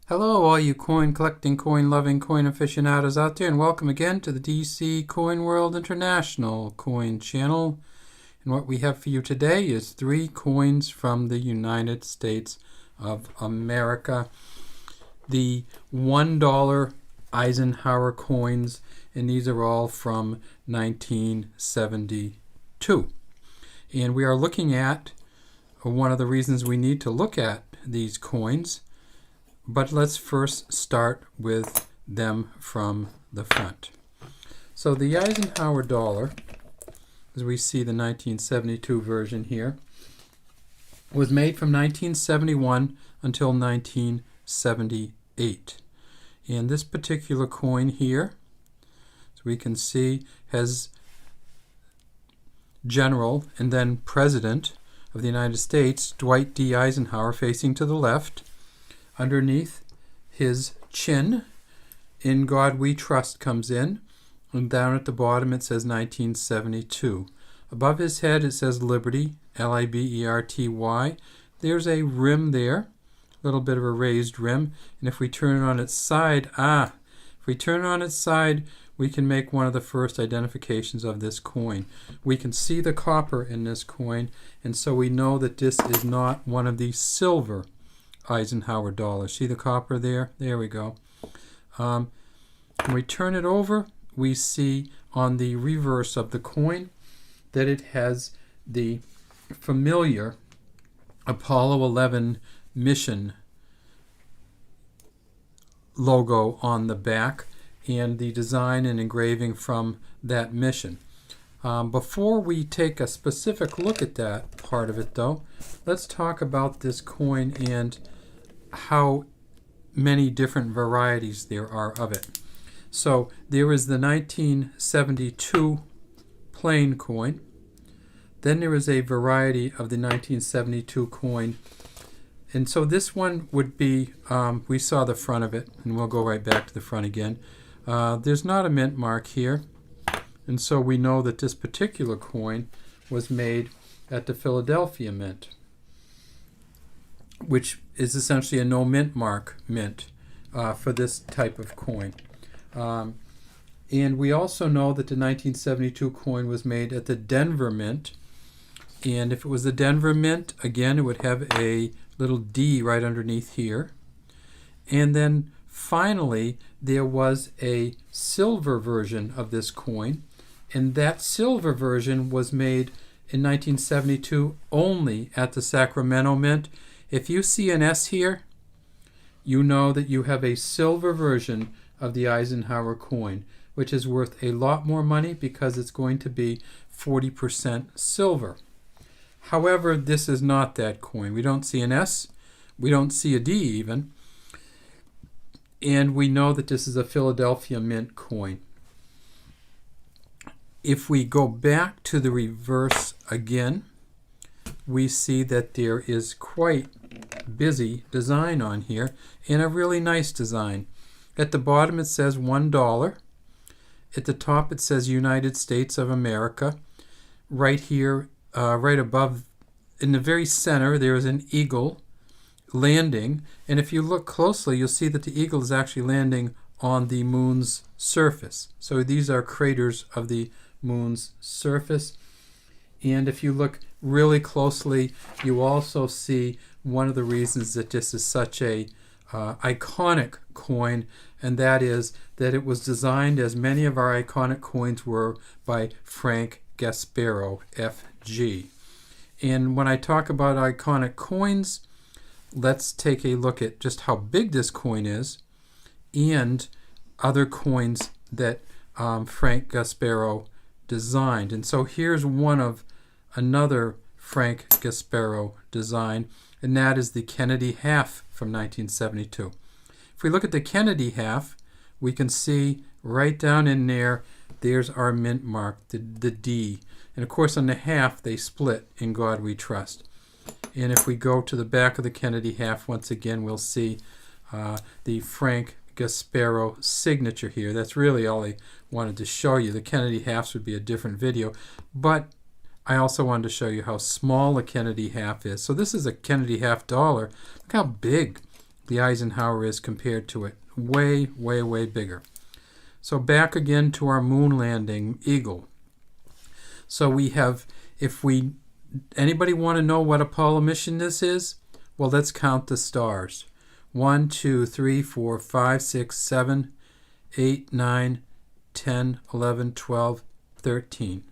Hello, all you coin collecting, coin loving, coin aficionados out there, and welcome again to the DC Coin World International Coin Channel. And what we have for you today is 3 coins from the United States of America. The $1 Eisenhower coins, and these are all from 1972. And we are looking at one of the reasons we need to look at these coins. But let's first start with them from the front. So the Eisenhower Dollar, as we see the 1972 version here, was made from 1971 until 1978. And this particular coin here, as we can see, has General and then President of the United States, Dwight D. Eisenhower, facing to the left. Underneath his chin, "In God We Trust" comes in, and down at the bottom it says 1972. Above his head it says Liberty, Liberty. There's a rim there, a little bit of a raised rim, and if we turn it on its side, we can make one of the first identifications of this coin. We can see the copper in this coin, and so we know that this is not one of the silver Eisenhower dollars. See the copper there? There we go. When we turn it over, we see on the reverse of the coin that it has the familiar Apollo 11 mission logo on the back and the design and engraving from that mission. Before we take a specific look at that part of it, though, let's talk about this coin and how many different varieties there are of it. So there is the 1972 plain coin. Then there is a variety of the 1972 coin. And so this one would be, we saw the front of it, and we'll go right back to the front again. There's not a mint mark here. And so we know that this particular coin was made at the Philadelphia Mint, which is essentially a no mint mark mint for this type of coin. And we also know that the 1972 coin was made at the Denver Mint. And if it was the Denver Mint, again, it would have a little D right underneath here. And then finally, there was a silver version of this coin. And that silver version was made in 1972 only at the Sacramento Mint. If you see an S here, you know that you have a silver version of the Eisenhower coin, which is worth a lot more money because it's going to be 40% silver. However, this is not that coin. We don't see an S, we don't see a D even, and we know that this is a Philadelphia Mint coin. If we go back to the reverse again, we see that there is quite busy design on here, and a really nice design. At the bottom it says $1. At the top it says United States of America. Right here, right above, in the very center, there is an eagle landing, and if you look closely, you'll see that the eagle is actually landing on the moon's surface. So these are craters of the moon's surface. And if you look really closely, you also see one of the reasons that this is such a iconic coin, and that is that it was designed, as many of our iconic coins were, by Frank Gasparro, FG. And when I talk about iconic coins, let's take a look at just how big this coin is and other coins that Frank Gasparro designed. And so here's one of another Frank Gasparro design, and that is the Kennedy half from 1972. If we look at the Kennedy half, we can see right down in there, there's our mint mark, the D. And of course on the half they split, "In God We Trust." And if we go to the back of the Kennedy half, once again we'll see the Frank Gasparro signature here. That's really all I wanted to show you. The Kennedy halves would be a different video, but I also wanted to show you how small a Kennedy half is. So this is a Kennedy half dollar. Look how big the Eisenhower is compared to it. Way, way, way bigger. So back again to our moon landing eagle. So we have, anybody want to know what Apollo mission this is? Well, let's count the stars. 1, 2, 3, 4, 5, 6, 7, 8, 9, 10, 11, 12, 13.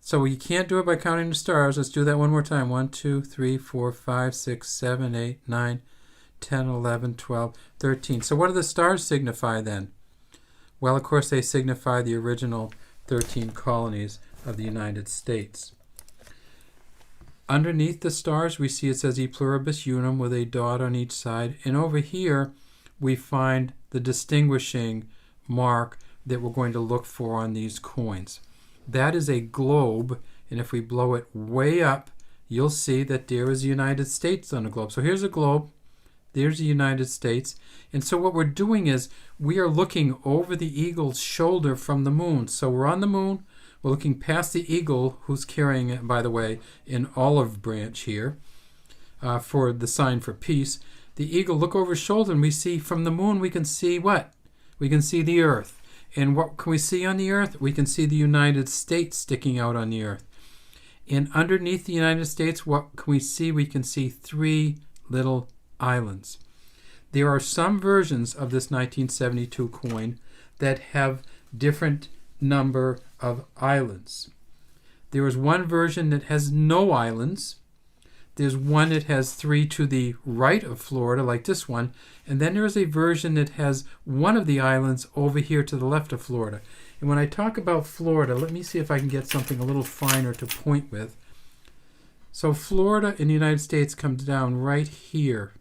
So you can't do it by counting the stars. Let's do that one more time. 1, 2, 3, 4, 5, 6, 7, 8, 9, 10, 11, 12, 13. So what do the stars signify then? Well, of course, they signify the original 13 colonies of the United States. Underneath the stars, we see it says E pluribus unum with a dot on each side. And over here, we find the distinguishing mark that we're going to look for on these coins. That is a globe, and if we blow it way up, you'll see that there is the United States on the globe. So here's a globe, there's the United States, and so what we're doing is we are looking over the eagle's shoulder from the moon. So we're on the moon, we're looking past the eagle, who's carrying, by the way, an olive branch here for the sign for peace. The eagle, look over his shoulder, and we see from the moon, we can see what? We can see the earth. And what can we see on the earth? We can see the United States sticking out on the earth. And underneath the United States, what can we see? We can see 3 little islands. There are some versions of this 1972 coin that have different number of islands. There is one version that has no islands. There's one that has 3 to the right of Florida, like this one. And then there's a version that has one of the islands over here to the left of Florida. And when I talk about Florida, let me see if I can get something a little finer to point with. So Florida in the United States comes down right here.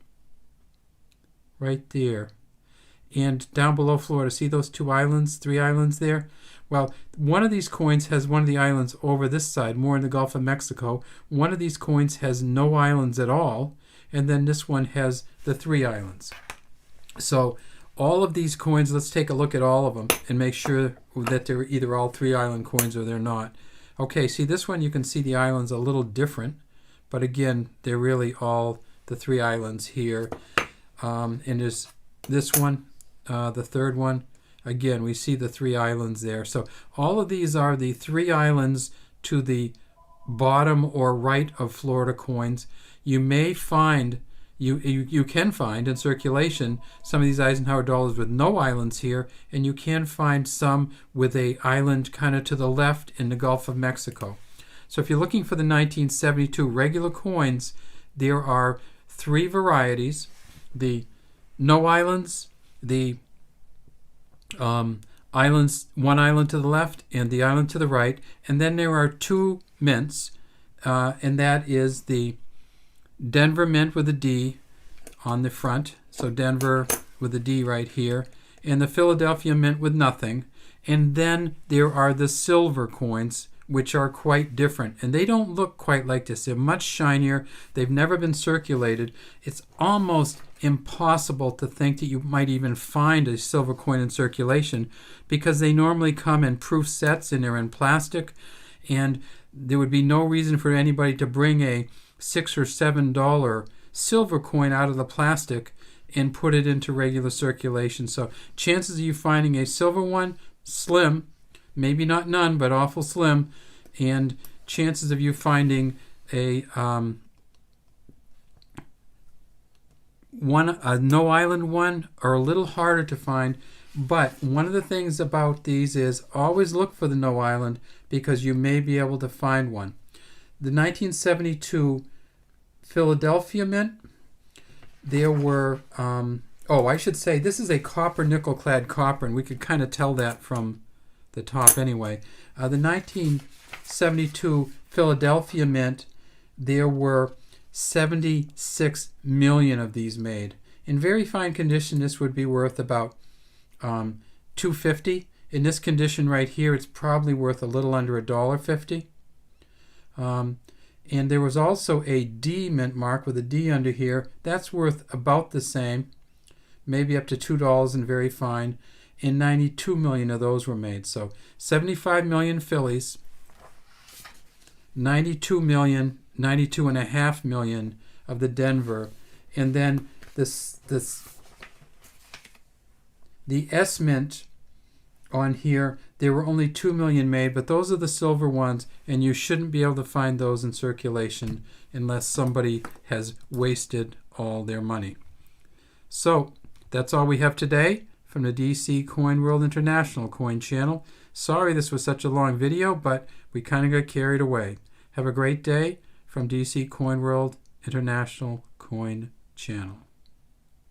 Right there. And down below Florida, see those 2 islands, 3 islands there? Well, one of these coins has one of the islands over this side, more in the Gulf of Mexico. One of these coins has no islands at all, and then this one has the 3 islands. So all of these coins, let's take a look at all of them and make sure that they're either all 3 island coins or they're not. Okay, see this one, you can see the islands a little different, but again, they're really all the 3 islands here. And there's this one, the third one. Again, we see the 3 islands there. So all of these are the 3 islands to the bottom or right of Florida coins. You may find, you can find in circulation some of these Eisenhower dollars with no islands here, and you can find some with a island kind of to the left in the Gulf of Mexico. So if you're looking for the 1972 regular coins, there are 3 varieties: the no islands, the islands, one island to the left and the island to the right, and then there are 2 mints, and that is the Denver mint with a D on the front, so Denver with a D right here, and the Philadelphia mint with nothing. And then there are the silver coins, which are quite different, and they don't look quite like this. They're much shinier. They've never been circulated. It's almost impossible to think that you might even find a silver coin in circulation, because they normally come in proof sets and they're in plastic, and there would be no reason for anybody to bring a $6 or $7 silver coin out of the plastic and put it into regular circulation. So chances of you finding a silver one, slim. Maybe not none, but awful slim. And chances of you finding a no island one are a little harder to find. But one of the things about these is always look for the no island, because you may be able to find one. The 1972 Philadelphia mint, there were, I should say this is a copper nickel clad copper, and we could kind of tell that from the top anyway. The 1972 Philadelphia mint, there were 76 million of these made. In very fine condition, this would be worth about $2.50. In this condition right here, it's probably worth a little under $1.50. And there was also a D mint mark with a D under here. That's worth about the same, maybe up to $2 and very fine. And 92 million of those were made. So 75 million Phillies, 92.5 million of the Denver, And then the S Mint on here, there were only 2 million made, but those are the silver ones, and you shouldn't be able to find those in circulation unless somebody has wasted all their money. So that's all we have today from the DC Coin World International Coin Channel. Sorry this was such a long video, but we kind of got carried away. Have a great day from DC Coin World International Coin Channel.